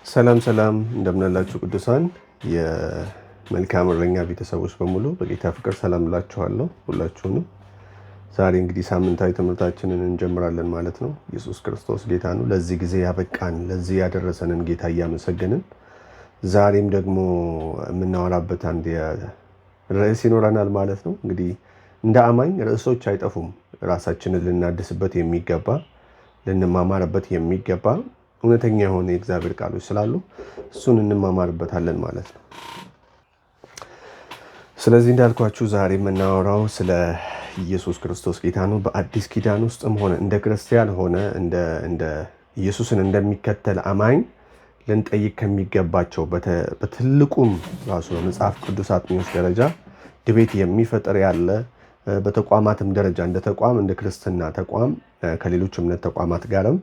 ሰላም ሰላም እንደምናላችሁ ቅዱሳን የመልካም እረኛ ቤተሰቦች በሙሉ በጌታ ፍቅር ሰላም እላችኋለሁ ሁላችሁንም። ዛሬ እንግዲህ ሳምንታዊ ትምህርታችንን እንጀምራለን ማለት ነው። ኢየሱስ ክርስቶስ ጌታ ነው። ለዚህ ጊዜ ያበቃን ለዚህ ያደረሰንን ጌታ እያመሰገንን ዛሬም ደግሞ የምናወራበት አንድ ርዕስ ይኖረናል ማለት ነው። እንግዲህ እንደ አማኝ ርዕሶች አይጠፉም። ራሳችንን ልናድስበት የሚገባ ልንማማርበት የሚገባ እውነተኛ የሆነ የእግዚአብሔር ቃሎች ስላሉ እሱን እንማማርበታለን ማለት ነው። ስለዚህ እንዳልኳችሁ ዛሬ የምናወራው ስለ ኢየሱስ ክርስቶስ ጌታ ነው። በአዲስ ኪዳን ውስጥም ሆነ እንደ ክርስቲያን ሆነ እንደ ኢየሱስን እንደሚከተል አማኝ ልንጠይቅ ከሚገባቸው በትልቁም ራሱ በመጽሐፍ ቅዱስ አጥኚዎች ደረጃ ድቤት የሚፈጠር ያለ በተቋማትም ደረጃ እንደ ተቋም እንደ ክርስትና ተቋም ከሌሎች እምነት ተቋማት ጋርም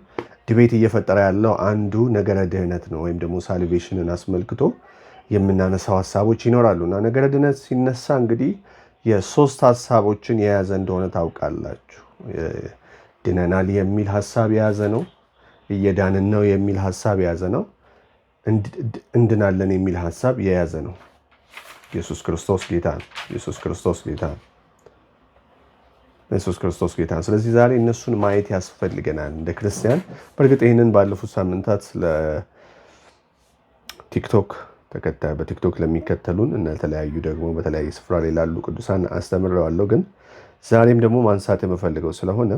ድቤት እየፈጠረ ያለው አንዱ ነገረ ድህነት ነው። ወይም ደግሞ ሳልቬሽንን አስመልክቶ የምናነሳው ሀሳቦች ይኖራሉና ነገረ ድህነት ሲነሳ እንግዲህ የሶስት ሀሳቦችን የያዘ እንደሆነ ታውቃላችሁ። ድነናል የሚል ሀሳብ የያዘ ነው። እየዳንን ነው የሚል ሀሳብ የያዘ ነው። እንድናለን የሚል ሀሳብ የያዘ ነው። ኢየሱስ ክርስቶስ ጌታ ነው። ኢየሱስ ክርስቶስ ጌታ ነው። ኢየሱስ ክርስቶስ ጌታ ነው። ስለዚህ ዛሬ እነሱን ማየት ያስፈልገናል እንደ ክርስቲያን። በእርግጥ ይህንን ባለፉት ሳምንታት ለቲክቶክ ተከታይ በቲክቶክ ለሚከተሉን እና ለተለያዩ ደግሞ በተለያየ ስፍራ ላይ ላሉ ቅዱሳን አስተምረዋለሁ። ግን ዛሬም ደግሞ ማንሳት የምፈልገው ስለሆነ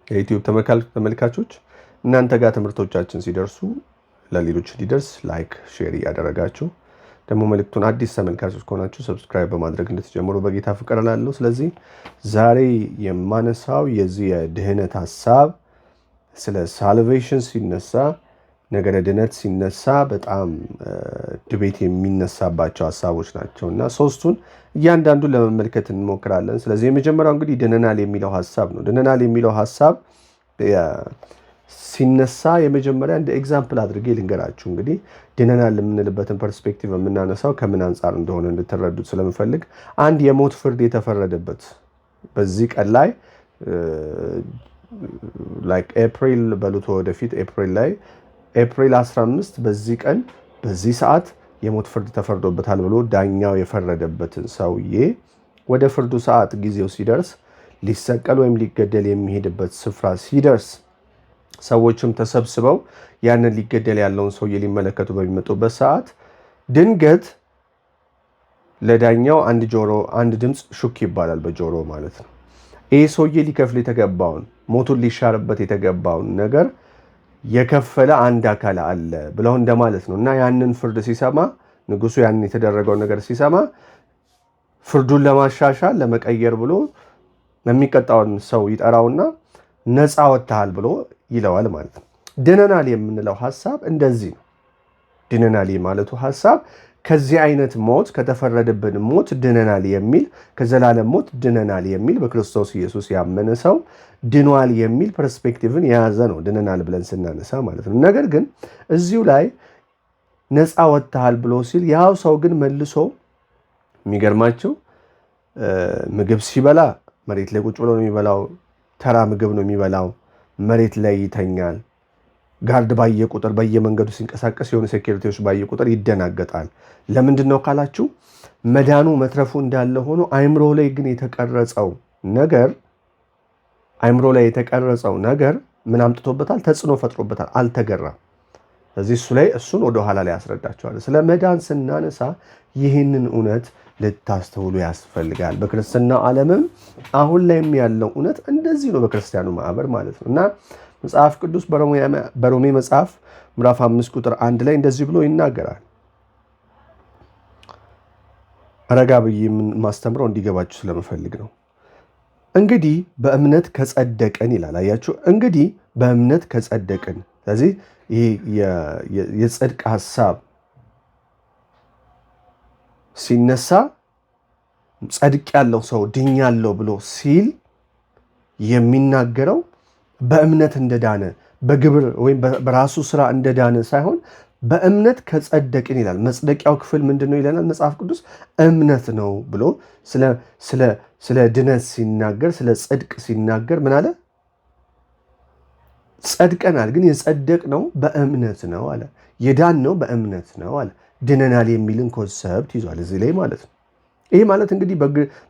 የዩቲዩብ ተመልካቾች እናንተ ጋር ትምህርቶቻችን ሲደርሱ ለሌሎች እንዲደርስ ላይክ፣ ሼር እያደረጋችሁ ደግሞ መልእክቱን አዲስ ተመልካቾች ከሆናችሁ ሰብስክራይብ በማድረግ እንድትጀምሩ በጌታ ፍቅር እላለሁ። ስለዚህ ዛሬ የማነሳው የዚህ የድህነት ሀሳብ ስለ ሳልቬሽን ሲነሳ ነገረ ድህነት ሲነሳ በጣም ድቤት የሚነሳባቸው ሀሳቦች ናቸው እና ሶስቱን እያንዳንዱን ለመመልከት እንሞክራለን። ስለዚህ የመጀመሪያው እንግዲህ ድነናል የሚለው ሀሳብ ነው። ድነናል የሚለው ሀሳብ ሲነሳ የመጀመሪያ እንደ ኤግዛምፕል አድርጌ ልንገራችሁ። እንግዲህ ድነናል የምንልበትን ፐርስፔክቲቭ የምናነሳው ከምን አንጻር እንደሆነ እንድትረዱት ስለምፈልግ አንድ የሞት ፍርድ የተፈረደበት በዚህ ቀን ላይ ኤፕሪል በሉት ወደፊት ኤፕሪል 15 በዚህ ቀን በዚህ ሰዓት የሞት ፍርድ ተፈርዶበታል ብሎ ዳኛው የፈረደበትን ሰውዬ ወደ ፍርዱ ሰዓት ጊዜው ሲደርስ ሊሰቀል ወይም ሊገደል የሚሄድበት ስፍራ ሲደርስ ሰዎችም ተሰብስበው ያንን ሊገደል ያለውን ሰውዬ ሊመለከቱ በሚመጡበት ሰዓት ድንገት ለዳኛው አንድ ድምፅ ሹክ ይባላል፣ በጆሮ ማለት ነው። ይህ ሰውዬ ሊከፍል የተገባውን ሞቱን ሊሻርበት የተገባውን ነገር የከፈለ አንድ አካል አለ ብለው እንደማለት ነው። እና ያንን ፍርድ ሲሰማ ንጉሱ ያንን የተደረገውን ነገር ሲሰማ ፍርዱን ለማሻሻል ለመቀየር ብሎ የሚቀጣውን ሰው ይጠራውና ነፃ ወጥተሃል ብሎ ይለዋል ማለት ነው። ድነናል የምንለው ሀሳብ እንደዚህ ነው። ድነናል ማለቱ ሀሳብ ከዚህ አይነት ሞት ከተፈረደብን ሞት ድነናል የሚል ከዘላለም ሞት ድነናል የሚል በክርስቶስ ኢየሱስ ያመነ ሰው ድኗል የሚል ፐርስፔክቲቭን የያዘ ነው። ድነናል ብለን ስናነሳ ማለት ነው። ነገር ግን እዚሁ ላይ ነፃ ወጥተሃል ብሎ ሲል ያው ሰው ግን መልሶ የሚገርማቸው ምግብ ሲበላ መሬት ላይ ቁጭ ብሎ ነው የሚበላው። ተራ ምግብ ነው የሚበላው። መሬት ላይ ይተኛል። ጋርድ ባየ ቁጥር በየመንገዱ ሲንቀሳቀስ የሆኑ ሴኩሪቲዎች ባየ ቁጥር ይደናገጣል። ለምንድን ነው ካላችሁ መዳኑ መትረፉ እንዳለ ሆኖ አይምሮ ላይ ግን የተቀረጸው ነገር ምን አምጥቶበታል? ተጽዕኖ ፈጥሮበታል። አልተገራም። ስለዚህ እሱን ወደ ኋላ ላይ ያስረዳቸዋል። ስለ መዳን ስናነሳ ይህንን እውነት ልታስተውሉ ያስፈልጋል። በክርስትና ዓለምም አሁን ላይም ያለው እውነት እንደዚህ ነው፣ በክርስቲያኑ ማህበር ማለት ነው። እና መጽሐፍ ቅዱስ በሮሜ መጽሐፍ ምዕራፍ 5 ቁጥር 1 ላይ እንደዚህ ብሎ ይናገራል። ረጋ ብዬ ማስተምረው እንዲገባችሁ ስለምፈልግ ነው። እንግዲህ በእምነት ከጸደቅን ይላል። አያችሁ፣ እንግዲህ በእምነት ከጸደቅን። ስለዚህ ይህ የጽድቅ ሀሳብ ሲነሳ ጸድቅ ያለው ሰው ድኛለሁ ብሎ ሲል የሚናገረው በእምነት እንደዳነ በግብር ወይም በራሱ ስራ እንደዳነ ሳይሆን በእምነት ከጸደቅን ይላል። መጽደቂያው ክፍል ምንድን ነው ይለናል መጽሐፍ ቅዱስ? እምነት ነው ብሎ ስለ ድነት ሲናገር፣ ስለ ጽድቅ ሲናገር ምን አለ? ጸድቀናል፣ ግን የጸደቅነው በእምነት ነው አለ። የዳነው በእምነት ነው አለ። ድነናል የሚልን ኮንሰፕት ይዟል እዚህ ላይ ማለት ነው። ይሄ ማለት እንግዲህ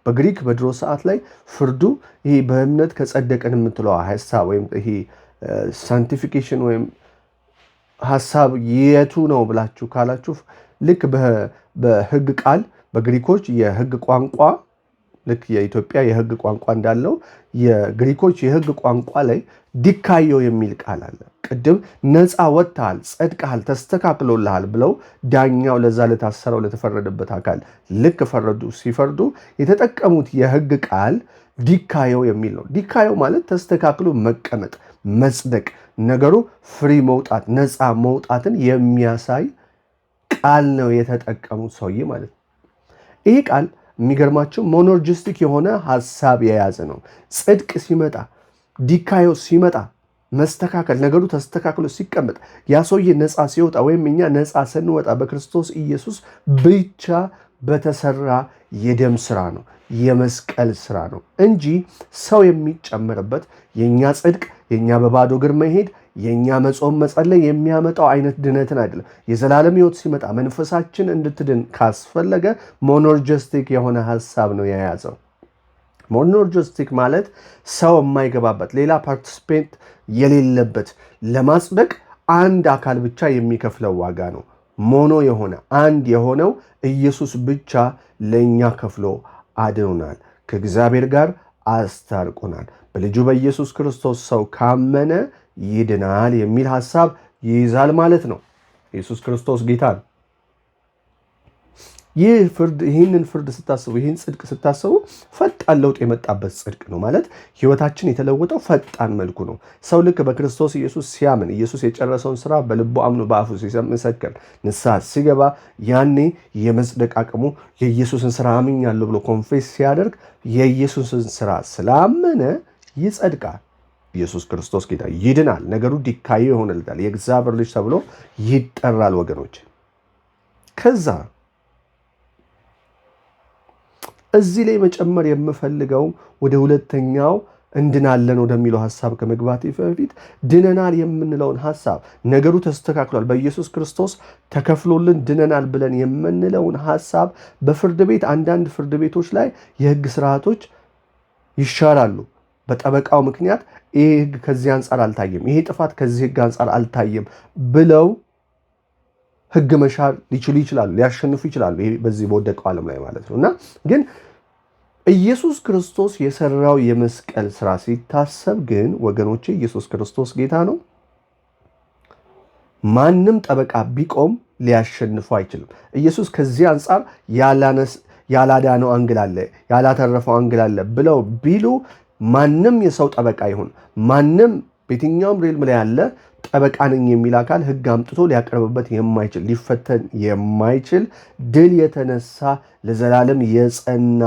በግሪክ በድሮ ሰዓት ላይ ፍርዱ ይሄ በእምነት ከጸደቀን የምትለው ሀሳብ ወይም ይሄ ሳንቲፊኬሽን ወይም ሀሳብ የቱ ነው ብላችሁ ካላችሁ ልክ በህግ ቃል በግሪኮች የህግ ቋንቋ ልክ የኢትዮጵያ የህግ ቋንቋ እንዳለው የግሪኮች የህግ ቋንቋ ላይ ዲካዮ የሚል ቃል አለ። ቅድም ነፃ ወጥተሃል፣ ጸድቀሃል፣ ተስተካክሎልሃል ብለው ዳኛው ለዛ ለታሰረው ለተፈረደበት አካል ልክ ሲፈርዱ የተጠቀሙት የህግ ቃል ዲካዮ የሚል ነው። ዲካዮ ማለት ተስተካክሎ መቀመጥ፣ መጽደቅ፣ ነገሩ ፍሪ መውጣት፣ ነፃ መውጣትን የሚያሳይ ቃል ነው የተጠቀሙት ሰውዬ ማለት ነው። ይህ ቃል የሚገርማቸው ሞኖርጂስቲክ የሆነ ሀሳብ የያዘ ነው። ጽድቅ ሲመጣ፣ ዲካዮ ሲመጣ፣ መስተካከል፣ ነገሩ ተስተካክሎ ሲቀመጥ፣ ያ ሰውዬ ነፃ ሲወጣ ወይም እኛ ነፃ ስንወጣ በክርስቶስ ኢየሱስ ብቻ በተሰራ የደም ስራ ነው፣ የመስቀል ስራ ነው እንጂ ሰው የሚጨምርበት የእኛ ጽድቅ፣ የእኛ በባዶ እግር መሄድ፣ የእኛ መጾም መጸለይ የሚያመጣው አይነት ድነትን አይደለም። የዘላለም ሕይወት ሲመጣ መንፈሳችን እንድትድን ካስፈለገ ሞኖርጂስቲክ የሆነ ሀሳብ ነው የያዘው። ሞኖርጂስቲክ ማለት ሰው የማይገባበት ሌላ ፓርቲስፔንት የሌለበት ለማጽደቅ አንድ አካል ብቻ የሚከፍለው ዋጋ ነው። ሞኖ የሆነ አንድ የሆነው ኢየሱስ ብቻ ለእኛ ከፍሎ አድኖናል፣ ከእግዚአብሔር ጋር አስታርቆናል። በልጁ በኢየሱስ ክርስቶስ ሰው ካመነ ይድናል የሚል ሐሳብ ይይዛል ማለት ነው። ኢየሱስ ክርስቶስ ጌታ ነው። ይህንን ፍርድ ስታስቡ፣ ይህን ጽድቅ ስታስቡ ፈጣን ለውጥ የመጣበት ጽድቅ ነው ማለት ህይወታችን የተለወጠው ፈጣን መልኩ ነው። ሰው ልክ በክርስቶስ ኢየሱስ ሲያምን፣ ኢየሱስ የጨረሰውን ስራ በልቡ አምኖ በአፉ ሲመሰክር፣ ንስሐ ሲገባ፣ ያኔ የመጽደቅ አቅሙ የኢየሱስን ስራ አምኛለሁ ብሎ ኮንፌስ ሲያደርግ የኢየሱስን ስራ ስላመነ ይጸድቃል። ኢየሱስ ክርስቶስ ጌታ ይድናል። ነገሩ ዲካዮ ይሆንልታል። የእግዚአብሔር ልጅ ተብሎ ይጠራል ወገኖች። ከዛ እዚህ ላይ መጨመር የምፈልገው ወደ ሁለተኛው እንድናለን ወደሚለው ሐሳብ ከመግባቴ በፊት ድነናል የምንለውን ሐሳብ ነገሩ ተስተካክሏል፣ በኢየሱስ ክርስቶስ ተከፍሎልን ድነናል ብለን የምንለውን ሐሳብ በፍርድ ቤት አንዳንድ ፍርድ ቤቶች ላይ የህግ ስርዓቶች ይሻራሉ። በጠበቃው ምክንያት ይሄ ህግ ከዚህ አንጻር አልታየም፣ ይሄ ጥፋት ከዚህ ህግ አንጻር አልታየም ብለው ህግ መሻር ሊችሉ ይችላሉ፣ ሊያሸንፉ ይችላሉ። ይሄ በዚህ በወደቀው ዓለም ላይ ማለት ነው። እና ግን ኢየሱስ ክርስቶስ የሰራው የመስቀል ስራ ሲታሰብ ግን ወገኖቼ ኢየሱስ ክርስቶስ ጌታ ነው። ማንም ጠበቃ ቢቆም ሊያሸንፉ አይችልም። ኢየሱስ ከዚህ አንጻር ያላዳነው አንግል አለ፣ ያላተረፈው አንግል አለ ብለው ቢሉ ማንም የሰው ጠበቃ ይሁን ማንም በየትኛውም ሪልም ላይ ያለ ጠበቃ ነኝ የሚል አካል ህግ አምጥቶ ሊያቀርብበት የማይችል ሊፈተን የማይችል ድል የተነሳ ለዘላለም የጸና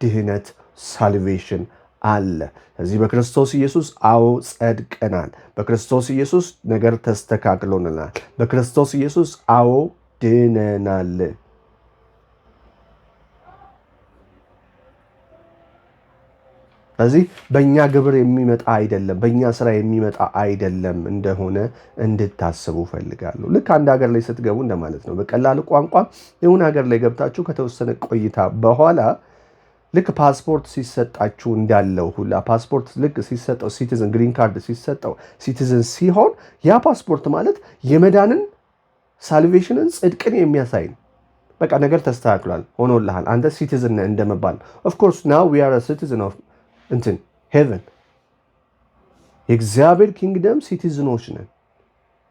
ድህነት ሳልቬሽን አለ። ስለዚህ በክርስቶስ ኢየሱስ አዎ ጸድቀናል። በክርስቶስ ኢየሱስ ነገር ተስተካክሎናል። በክርስቶስ ኢየሱስ አዎ ድነናል። ስለዚህ በእኛ ግብር የሚመጣ አይደለም፣ በእኛ ስራ የሚመጣ አይደለም እንደሆነ እንድታስቡ ፈልጋለሁ። ልክ አንድ ሀገር ላይ ስትገቡ እንደማለት ነው። በቀላል ቋንቋ የሆነ ሀገር ላይ ገብታችሁ ከተወሰነ ቆይታ በኋላ ልክ ፓስፖርት ሲሰጣችሁ እንዳለው ሁላ ፓስፖርት ልክ ሲሰጠው ሲቲዝን ግሪን ካርድ ሲሰጠው ሲቲዝን ሲሆን ያ ፓስፖርት ማለት የመዳንን ሳልቬሽንን ጽድቅን የሚያሳይ ነው። በቃ ነገር ተስተካክሏል፣ ሆኖልሃል፣ አንተ ሲቲዝን ነህ እንደመባል። ኦፍ ኮርስ ናው ዊ አር አ ሲቲዝን ኦፍ እንትን ሄቨን የእግዚአብሔር ኪንግደም ሲቲዝኖች ነን፣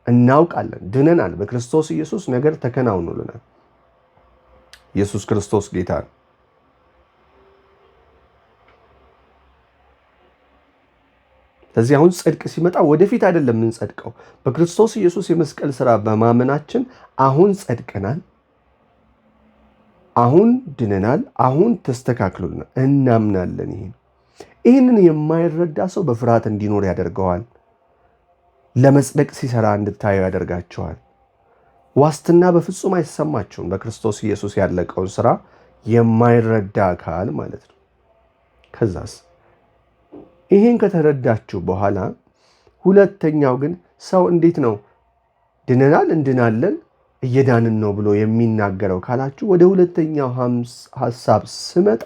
እናውቃለን፣ ድነናል። በክርስቶስ ኢየሱስ ነገር ተከናውኖልናል። ኢየሱስ ክርስቶስ ጌታ ነው። ስለዚህ አሁን ጽድቅ ሲመጣ ወደፊት አይደለም የምንጸድቀው፣ በክርስቶስ ኢየሱስ የመስቀል ስራ በማመናችን አሁን ጸድቀናል፣ አሁን ድነናል፣ አሁን ተስተካክሎልናል፣ እናምናለን። ይህንን የማይረዳ ሰው በፍርሃት እንዲኖር ያደርገዋል። ለመጽደቅ ሲሰራ እንድታየው ያደርጋቸዋል። ዋስትና በፍጹም አይሰማቸውም። በክርስቶስ ኢየሱስ ያለቀውን ስራ የማይረዳ አካል ማለት ነው። ከዛስ ይህን ከተረዳችሁ በኋላ ሁለተኛው ግን ሰው እንዴት ነው ድነናል፣ እንድናለን፣ እየዳንን ነው ብሎ የሚናገረው ካላችሁ ወደ ሁለተኛው ሐሳብ ስመጣ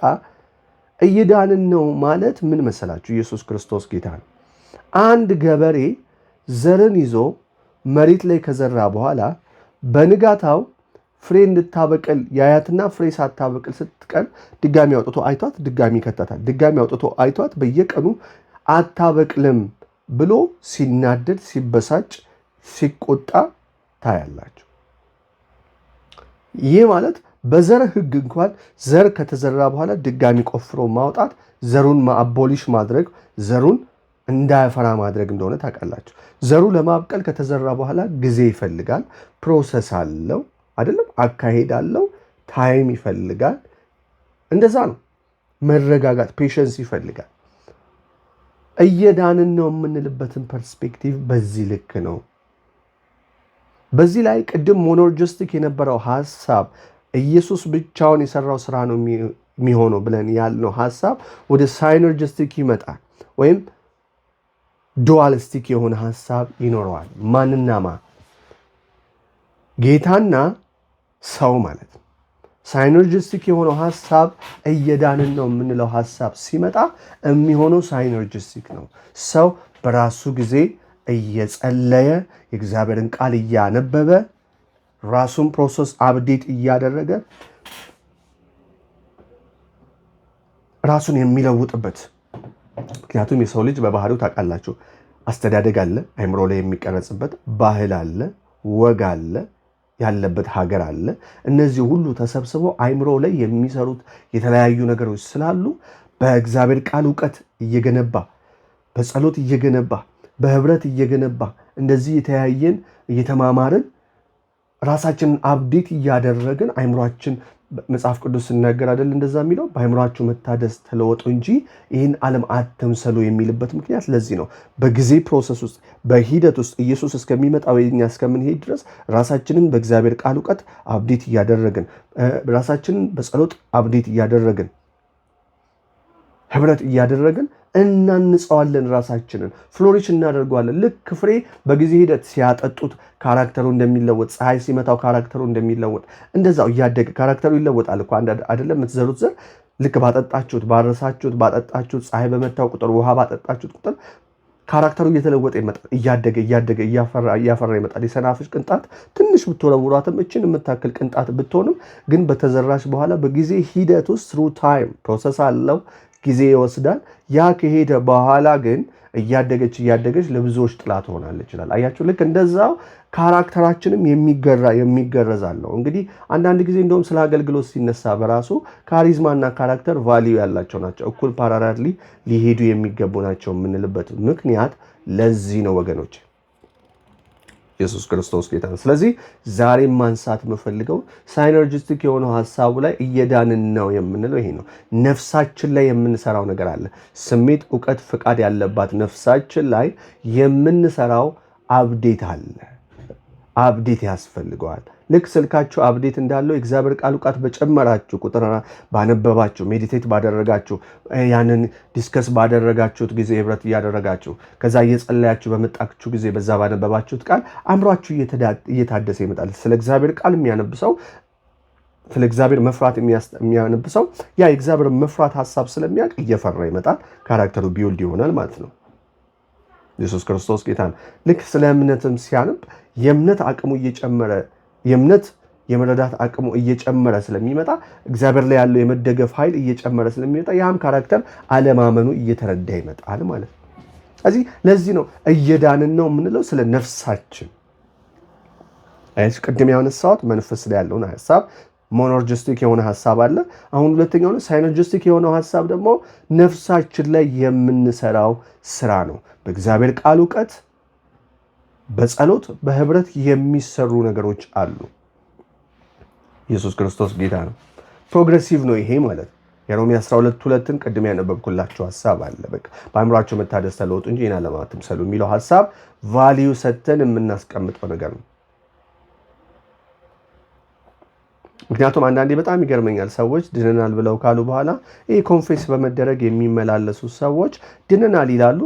እየዳንን ነው ማለት ምን መሰላችሁ? ኢየሱስ ክርስቶስ ጌታ ነው። አንድ ገበሬ ዘርን ይዞ መሬት ላይ ከዘራ በኋላ በንጋታው ፍሬ እንድታበቅል ያያትና ፍሬ ሳታበቅል ስትቀር ድጋሚ አውጥቶ አይቷት ድጋሚ ይከታታል። ድጋሚ አውጥቶ አይቷት በየቀኑ አታበቅልም ብሎ ሲናደድ፣ ሲበሳጭ፣ ሲቆጣ ታያላችሁ። ይህ ማለት በዘር ሕግ እንኳን ዘር ከተዘራ በኋላ ድጋሚ ቆፍሮ ማውጣት ዘሩን አቦሊሽ ማድረግ ዘሩን እንዳያፈራ ማድረግ እንደሆነ ታውቃላችሁ። ዘሩ ለማብቀል ከተዘራ በኋላ ጊዜ ይፈልጋል፣ ፕሮሰስ አለው አይደለም? አካሄድ አለው፣ ታይም ይፈልጋል። እንደዛ ነው። መረጋጋት፣ ፔሸንስ ይፈልጋል። እየዳንን ነው የምንልበትን ፐርስፔክቲቭ በዚህ ልክ ነው። በዚህ ላይ ቅድም ሞኖርጂስቲክ የነበረው ሐሳብ ኢየሱስ ብቻውን የሰራው ስራ ነው የሚሆነው ብለን ያልነው ሐሳብ ወደ ሳይነርጂስቲክ ይመጣል፣ ወይም ዱዋሊስቲክ የሆነ ሐሳብ ይኖረዋል። ማንና ማ? ጌታና ሰው ማለት ነው። ሳይነርጂስቲክ የሆነው ሐሳብ እየዳንን ነው የምንለው ሐሳብ ሲመጣ የሚሆነው ሳይነርጂስቲክ ነው። ሰው በራሱ ጊዜ እየጸለየ የእግዚአብሔርን ቃል እያነበበ ራሱን ፕሮሰስ አፕዴት እያደረገ ራሱን የሚለውጥበት። ምክንያቱም የሰው ልጅ በባህሪው ታውቃላችሁ፣ አስተዳደግ አለ፣ አይምሮ ላይ የሚቀረጽበት ባህል አለ፣ ወግ አለ፣ ያለበት ሀገር አለ። እነዚህ ሁሉ ተሰብስበው አይምሮ ላይ የሚሰሩት የተለያዩ ነገሮች ስላሉ በእግዚአብሔር ቃል እውቀት እየገነባ በጸሎት እየገነባ በህብረት እየገነባ እንደዚህ የተያየን እየተማማርን ራሳችንን አፕዴት እያደረግን አይምሯችን መጽሐፍ ቅዱስ ሲናገር አይደል እንደዛ የሚለው በአይምሯችሁ መታደስ ተለወጡ እንጂ ይህን ዓለም አትምሰሉ የሚልበት ምክንያት ለዚህ ነው። በጊዜ ፕሮሰስ ውስጥ በሂደት ውስጥ ኢየሱስ እስከሚመጣ ወይኛ እስከምንሄድ ድረስ ራሳችንን በእግዚአብሔር ቃል እውቀት አፕዴት እያደረግን ራሳችንን በጸሎት አፕዴት እያደረግን ህብረት እያደረግን እናንጸዋለን። ራሳችንን ፍሎሪሽ እናደርገዋለን። ልክ ፍሬ በጊዜ ሂደት ሲያጠጡት ካራክተሩ እንደሚለወጥ፣ ፀሐይ ሲመታው ካራክተሩ እንደሚለወጥ እንደዛው እያደገ ካራክተሩ ይለወጣል እኮ አይደለም? የምትዘሩት ዘር ልክ ባጠጣችሁት፣ ባረሳችሁት፣ ባጠጣችሁት፣ ፀሐይ በመታው ቁጥር፣ ውሃ ባጠጣችሁት ቁጥር ካራክተሩ እየተለወጠ ይመጣል። እያደገ እያፈራ ይመጣል። የሰናፍጭ ቅንጣት ትንሽ ብትወረውሯትም እችን የምታክል ቅንጣት ብትሆንም ግን በተዘራሽ በኋላ በጊዜ ሂደት ውስጥ ትሩ ታይም ፕሮሰስ አለው፣ ጊዜ ይወስዳል። ያ ከሄደ በኋላ ግን እያደገች ለብዙዎች ጥላ ትሆናለች ይላል። አያችሁ፣ ልክ እንደዛው ካራክተራችንም የሚገረዝ አለው። እንግዲህ አንዳንድ ጊዜ እንደውም ስለ አገልግሎት ሲነሳ በራሱ ካሪዝማና ካራክተር ቫሊዩ ያላቸው ናቸው፣ እኩል ፓራራሊ ሊሄዱ የሚገቡ ናቸው የምንልበት ምክንያት ለዚህ ነው ወገኖች። ኢየሱስ ክርስቶስ ጌታ ነው። ስለዚህ ዛሬ ማንሳት የምፈልገው ሳይነርጂስቲክ የሆነው ሐሳቡ ላይ እየዳንን ነው የምንለው ይሄ ነው። ነፍሳችን ላይ የምንሰራው ነገር አለ። ስሜት፣ እውቀት፣ ፍቃድ ያለባት ነፍሳችን ላይ የምንሰራው አፕዴት አለ። አፕዴት ያስፈልገዋል። ልክ ስልካችሁ አፕዴት እንዳለው የእግዚአብሔር ቃል እውቀት በጨመራችሁ ቁጥር ባነበባችሁ፣ ሜዲቴት ባደረጋችሁ፣ ያንን ዲስከስ ባደረጋችሁት ጊዜ ህብረት እያደረጋችሁ ከዛ እየጸለያችሁ በመጣችሁ ጊዜ በዛ ባነበባችሁት ቃል አእምሯችሁ እየታደሰ ይመጣል። ስለ እግዚአብሔር ቃል የሚያነብሰው ስለ እግዚአብሔር መፍራት የሚያነብሰው ያ የእግዚአብሔር መፍራት ሐሳብ ስለሚያውቅ እየፈራ ይመጣል። ካራክተሩ ቢውልድ ይሆናል ማለት ነው። ኢየሱስ ክርስቶስ ጌታ ነው። ልክ ስለ እምነትም ሲያነብ የእምነት አቅሙ እየጨመረ የእምነት የመረዳት አቅሙ እየጨመረ ስለሚመጣ እግዚአብሔር ላይ ያለው የመደገፍ ኃይል እየጨመረ ስለሚመጣ ያም ካራክተር አለማመኑ እየተረዳ ይመጣል ማለት ነው። ስለዚህ ለዚህ ነው እየዳንን ነው የምንለው ስለ ነፍሳችን። ቅድም ያነሳሁት መንፈስ ላይ ያለውን ሐሳብ ሞኖርጂስቲክ የሆነ ሐሳብ አለ። አሁን ሁለተኛው ነው ሳይነርጂስቲክ የሆነው ሐሳብ ደግሞ ነፍሳችን ላይ የምንሰራው ስራ ነው። በእግዚአብሔር ቃል እውቀት፣ በጸሎት፣ በህብረት የሚሰሩ ነገሮች አሉ። ኢየሱስ ክርስቶስ ጌታ ነው። ፕሮግሬሲቭ ነው ይሄ ማለት። የሮሜ 12:2ን ቅድም ያነበብኩላችሁ ሐሳብ አለ። በቃ በአእምሯችሁ መታደስ ተለወጡ እንጂ ይህን ዓለም አትምሰሉ የሚለው ሐሳብ ቫልዩ ሰጥተን የምናስቀምጠው ነገር ነው። ምክንያቱም አንዳንዴ በጣም ይገርመኛል። ሰዎች ድነናል ብለው ካሉ በኋላ ይህ ኮንፌስ በመደረግ የሚመላለሱ ሰዎች ድነናል ይላሉ።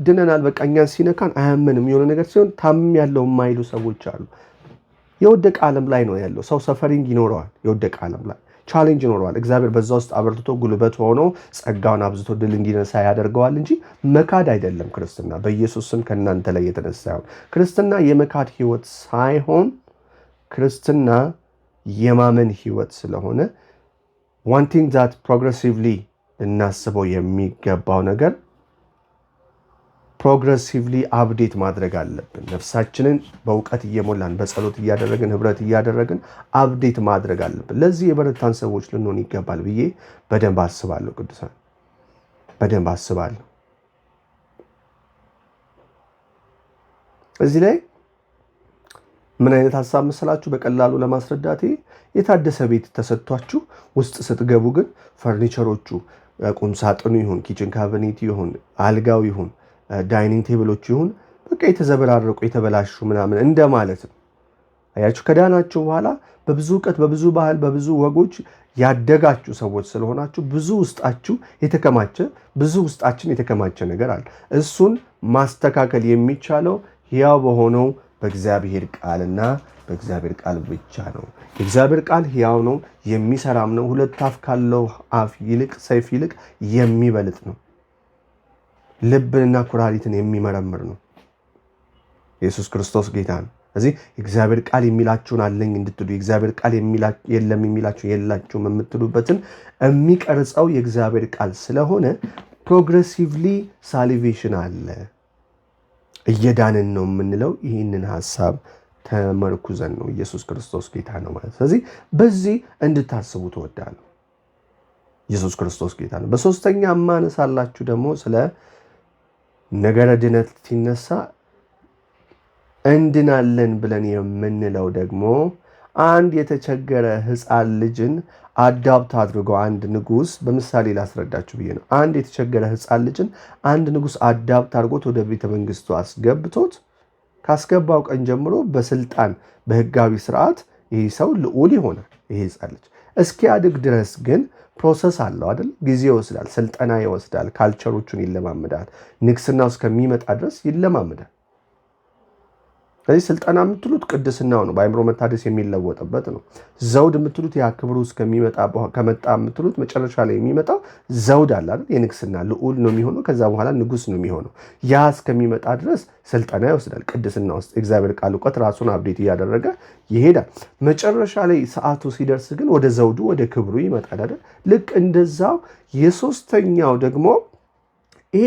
ድነናል በቃ እኛን ሲነካን አያመንም። የሆነ ነገር ሲሆን ታምም ያለው የማይሉ ሰዎች አሉ። የወደቀ ዓለም ላይ ነው ያለው ሰው። ሰፈሪንግ ይኖረዋል። የወደቀ ዓለም ላይ ቻሌንጅ ይኖረዋል። እግዚአብሔር በዛ ውስጥ አበርትቶ ጉልበት ሆኖ ጸጋውን አብዝቶ ድል እንዲነሳ ያደርገዋል እንጂ መካድ አይደለም ክርስትና። በኢየሱስ ስም ከእናንተ ላይ የተነሳ ይሁን። ክርስትና የመካድ ህይወት ሳይሆን ክርስትና የማመን ህይወት ስለሆነ one thing that progressively እናስበው የሚገባው ነገር ፕሮግሬሲቭሊ አፕዴት ማድረግ አለብን። ነፍሳችንን በእውቀት እየሞላን በጸሎት እያደረግን ህብረት እያደረግን አፕዴት ማድረግ አለብን። ለዚህ የበረታን ሰዎች ልንሆን ይገባል ብዬ በደንብ አስባለሁ። ቅዱሳን በደንብ አስባለሁ። እዚህ ላይ ምን አይነት ሐሳብ መሰላችሁ? በቀላሉ ለማስረዳት የታደሰ ቤት ተሰጥቷችሁ ውስጥ ስትገቡ ግን ፈርኒቸሮቹ ቁም ሳጥኑ ይሁን ኪችን ካቢኔት ይሁን አልጋው ይሁን ዳይኒንግ ቴብሎች ይሁን በቃ የተዘበራረቁ የተበላሹ ምናምን እንደማለት ነው። አያችሁ፣ ከዳናችሁ በኋላ በብዙ እውቀት በብዙ ባህል በብዙ ወጎች ያደጋችሁ ሰዎች ስለሆናችሁ ብዙ ውስጣችን የተከማቸ ነገር አለ። እሱን ማስተካከል የሚቻለው ሕያው በሆነው በእግዚአብሔር ቃልና በእግዚአብሔር ቃል ብቻ ነው። የእግዚአብሔር ቃል ሕያው ነው፣ የሚሰራም ነው፣ ሁለት አፍ ካለው አፍ ይልቅ ሰይፍ ይልቅ የሚበልጥ ነው፣ ልብንና ኩላሊትን የሚመረምር ነው። ኢየሱስ ክርስቶስ ጌታ ነው። ስለዚህ የእግዚአብሔር ቃል የሚላችሁን አለኝ እንድትሉ የእግዚአብሔር ቃል የለም የሚላችሁ የላችሁም የምትሉበትን የሚቀርጸው የእግዚአብሔር ቃል ስለሆነ ፕሮግሬሲቭሊ ሳሊቬሽን አለ። እየዳንን ነው የምንለው ይህንን ሐሳብ ተመርኩዘን ነው። ኢየሱስ ክርስቶስ ጌታ ነው ማለት። ስለዚህ በዚህ እንድታስቡ ትወዳለሁ። ኢየሱስ ክርስቶስ ጌታ ነው። በሶስተኛ ማነሳላችሁ ደግሞ ስለ ነገረ ድነት ሲነሳ እንድናለን ብለን የምንለው ደግሞ አንድ የተቸገረ ሕፃን ልጅን አዳፕት አድርጎ አንድ ንጉሥ በምሳሌ ላስረዳችሁ ብዬ ነው። አንድ የተቸገረ ሕፃን ልጅን አንድ ንጉሥ አዳፕት አድርጎት ወደ ቤተ መንግስቱ አስገብቶት ካስገባው ቀን ጀምሮ በስልጣን በህጋዊ ስርዓት ይህ ሰው ልዑል ይሆናል። ይሄ ሕፃን ልጅ እስኪያድግ ድረስ ግን ፕሮሰስ አለው አይደል? ጊዜ ይወስዳል፣ ስልጠና ይወስዳል፣ ካልቸሮቹን ይለማመዳል፣ ንግስናው እስከሚመጣ ድረስ ይለማመዳል። ስለዚህ ስልጠና የምትሉት ቅድስናው ነው፣ በአእምሮ መታደስ የሚለወጥበት ነው። ዘውድ የምትሉት ያ ክብሩ ከመጣ የምትሉት መጨረሻ ላይ የሚመጣው ዘውድ አለ አይደል? የንግስና ልዑል ነው የሚሆነው። ከዛ በኋላ ንጉስ ነው የሚሆነው። ያ እስከሚመጣ ድረስ ስልጠና ይወስዳል። ቅድስና ውስጥ እግዚአብሔር ቃል እውቀት ራሱን አብዴት እያደረገ ይሄዳል። መጨረሻ ላይ ሰዓቱ ሲደርስ ግን ወደ ዘውዱ ወደ ክብሩ ይመጣል አይደል? ልክ እንደዛው የሶስተኛው ደግሞ ይሄ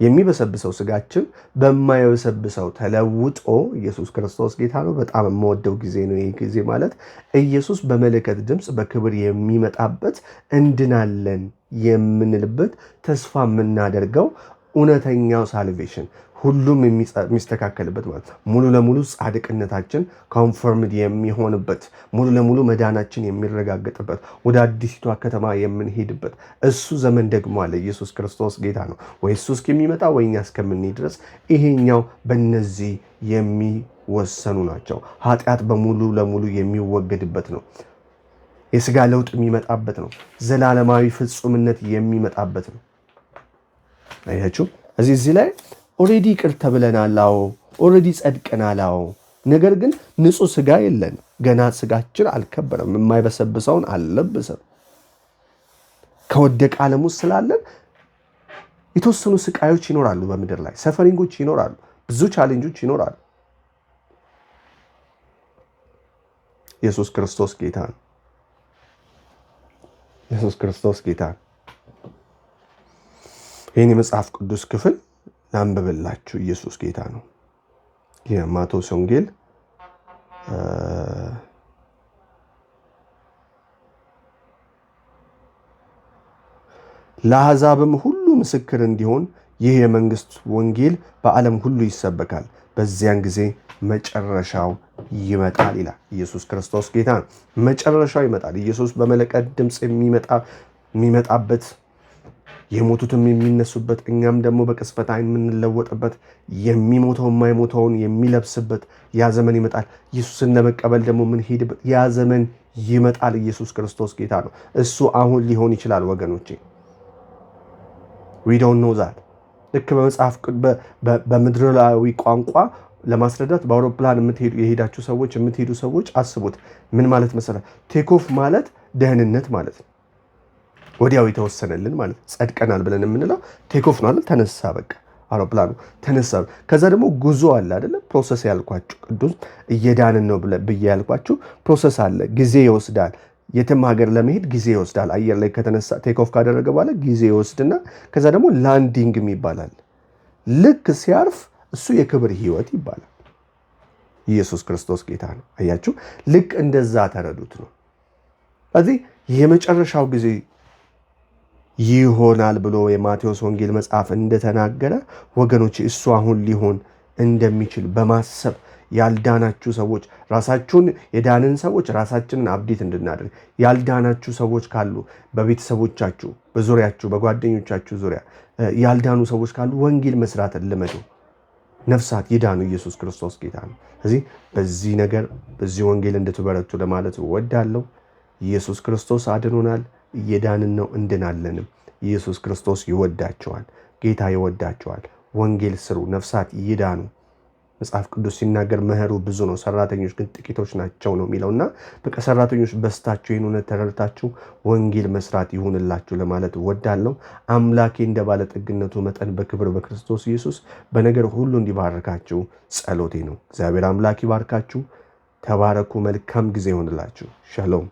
የሚበሰብሰው ስጋችን በማይበሰብሰው ተለውጦ ኢየሱስ ክርስቶስ ጌታ ነው። በጣም የምወደው ጊዜ ነው ይህ ጊዜ ማለት ኢየሱስ በመለከት ድምፅ በክብር የሚመጣበት እንድናለን የምንልበት ተስፋ የምናደርገው እውነተኛው ሳልቬሽን ሁሉም የሚስተካከልበት ማለት ነው። ሙሉ ለሙሉ ጻድቅነታችን ኮንፈርምድ የሚሆንበት ሙሉ ለሙሉ መዳናችን የሚረጋገጥበት ወደ አዲሲቷ ከተማ የምንሄድበት እሱ ዘመን ደግሞ አለ። ኢየሱስ ክርስቶስ ጌታ ነው። ወይ እሱ እስከሚመጣ ወይ እኛ እስከምንሄድ ድረስ ይሄኛው በእነዚህ የሚወሰኑ ናቸው። ኃጢአት በሙሉ ለሙሉ የሚወገድበት ነው። የስጋ ለውጥ የሚመጣበት ነው። ዘላለማዊ ፍጹምነት የሚመጣበት ነው። አያችሁ እዚህ ላይ ኦሬዲ ይቅር ተብለናል። አዎ ኦሬዲ ጸድቀናል። አዎ ነገር ግን ንጹህ ስጋ የለን። ገና ስጋችን አልከበረም። የማይበሰብሰውን አልለብሰም። ከወደቀ ዓለም ውስጥ ስላለን የተወሰኑ ስቃዮች ይኖራሉ። በምድር ላይ ሰፈሪንጎች ይኖራሉ። ብዙ ቻሌንጆች ይኖራሉ። ኢየሱስ ክርስቶስ ጌታ ነው። ኢየሱስ ክርስቶስ ጌታ ነው። ይህን የመጽሐፍ ቅዱስ ክፍል ላንብብላችሁ። ኢየሱስ ጌታ ነው። የማቴዎስ ወንጌል ለአሕዛብም ሁሉ ምስክር እንዲሆን ይህ የመንግስት ወንጌል በዓለም ሁሉ ይሰበካል፣ በዚያን ጊዜ መጨረሻው ይመጣል ይላል። ኢየሱስ ክርስቶስ ጌታ ነው። መጨረሻው ይመጣል። ኢየሱስ በመለከት ድምፅ የሚመጣበት የሞቱትም የሚነሱበት እኛም ደግሞ በቅጽበት ዓይን የምንለወጥበት የሚሞተው የማይሞተውን የሚለብስበት ያ ዘመን ይመጣል። ኢየሱስን ለመቀበል ደግሞ የምንሄድበት ያ ዘመን ይመጣል። ኢየሱስ ክርስቶስ ጌታ ነው። እሱ አሁን ሊሆን ይችላል ወገኖቼ። we don't know that። ልክ በመጽሐፍ በምድራዊ ቋንቋ ለማስረዳት በአውሮፕላን የሄዳችሁ ሰዎች የምትሄዱ ሰዎች አስቡት። ምን ማለት መሰለህ? ቴክ ኦፍ ማለት ደህንነት ማለት ነው። ወዲያው የተወሰነልን ማለት ጸድቀናል ብለን የምንለው ቴክ ኦፍ ነው አይደል? ተነሳ፣ በቃ አውሮፕላኑ ተነሳ። ከዛ ደግሞ ጉዞ አለ አይደለ? ፕሮሰስ ያልኳችሁ ቅዱስ እየዳንን ነው ብዬ ያልኳችሁ ፕሮሰስ አለ። ጊዜ ይወስዳል። የትም ሀገር ለመሄድ ጊዜ ይወስዳል። አየር ላይ ከተነሳ ቴክ ኦፍ ካደረገ በኋላ ጊዜ ይወስድና ከዛ ደግሞ ላንዲንግ ይባላል። ልክ ሲያርፍ እሱ የክብር ህይወት ይባላል። ኢየሱስ ክርስቶስ ጌታ ነው። አያችሁ፣ ልክ እንደዛ ተረዱት ነው። ስለዚህ የመጨረሻው ጊዜ ይሆናል ብሎ የማቴዎስ ወንጌል መጽሐፍ እንደተናገረ ወገኖች፣ እሱ አሁን ሊሆን እንደሚችል በማሰብ ያልዳናችሁ ሰዎች ራሳችሁን፣ የዳንን ሰዎች ራሳችንን አብዴት እንድናደርግ፣ ያልዳናችሁ ሰዎች ካሉ በቤተሰቦቻችሁ፣ በዙሪያችሁ፣ በጓደኞቻችሁ ዙሪያ ያልዳኑ ሰዎች ካሉ ወንጌል መስራትን ልመዱ። ነፍሳት ይዳኑ። ኢየሱስ ክርስቶስ ጌታ ነው። ስለዚህ በዚህ ነገር በዚህ ወንጌል እንድትበረቱ ለማለት እወዳለሁ። ኢየሱስ ክርስቶስ አድኖናል። እየዳንን ነው፣ እንድናለንም። ኢየሱስ ክርስቶስ ይወዳቸዋል። ጌታ ይወዳቸዋል። ወንጌል ስሩ፣ ነፍሳት ይዳኑ። መጽሐፍ ቅዱስ ሲናገር መኸሩ ብዙ ነው፣ ሰራተኞች ግን ጥቂቶች ናቸው ነው የሚለውና በቃ ሰራተኞች በስታችሁ ይህን እውነት ተረድታችሁ ወንጌል መስራት ይሁንላችሁ ለማለት እወዳለሁ። አምላኬ እንደ ባለጠግነቱ መጠን በክብር በክርስቶስ ኢየሱስ በነገር ሁሉ እንዲባርካችሁ ጸሎቴ ነው። እግዚአብሔር አምላክ ይባርካችሁ። ተባረኩ። መልካም ጊዜ ይሁንላችሁ። ሻሎም